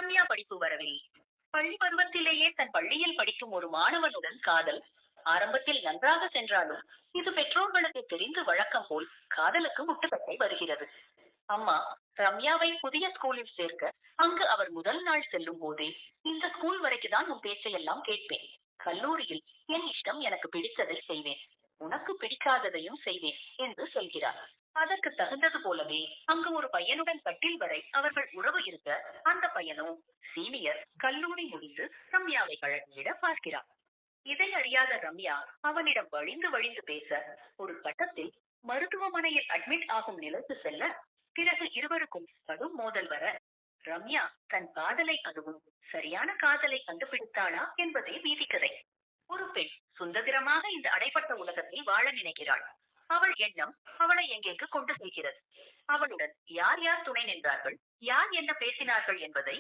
ரம்யா படிப்பு வரவில் பள்ளி பருவத்திலேயே தன் பள்ளியில் படிக்கும் ஒரு மாணவனுடன் காதல். ஆரம்பத்தில் நன்றாக சென்றாலும் இது பெற்றோர்களுக்கு தெரிந்து வழக்கம் போல் காதலுக்கு முட்டுக்கட்டை வருகிறது. அம்மா ரம்யாவை புதிய ஸ்கூலில் சேர்க்க அங்கு அவர் முதல் நாள் செல்லும் போதே, இந்த ஸ்கூல் வரைக்குதான் உன் பேச்சையெல்லாம் கேட்பேன். கல்லூரியில் என் இஷ்டம், எனக்கு பிடித்ததை செய்வேன், உனக்கு பிடிக்காததையும் செய்வேன் என்று சொல்கிறார். அதற்கு தகுந்தது போலவே அங்கு ஒரு பையனுடன் கட்டில் வரை அவர்கள் உறவு இருக்க, அந்த பையனோ சீனியர், கல்லூரி முடிந்து ரம்யாவை பழகிட பார்க்கிறார். இதை அறியாத ரம்யா அவனிடம் வழிந்து வழிந்து பேச, ஒரு கட்டத்தில் மருத்துவமனையில் அட்மிட் ஆகும் நிலைக்கு செல்ல, பிறகு இருவருக்கும் கடும் மோதல் வர, ரம்யா தன் காதலை, அதுவும் சரியான காதலை கண்டுபிடித்தாளா என்பதே வீதிக்கதை. ஒரு பெண் சுதந்திரமாக இந்த அடைப்பட்ட உலகத்தில் வாழ நினைக்கிறாள். அவள் எண்ணம் அவளை எங்கேக்கு கொண்டு செல்கிறது? அவளுடன் யார் யார் துணை நின்றார்கள், யார் என்ன பேசினார்கள் என்பதை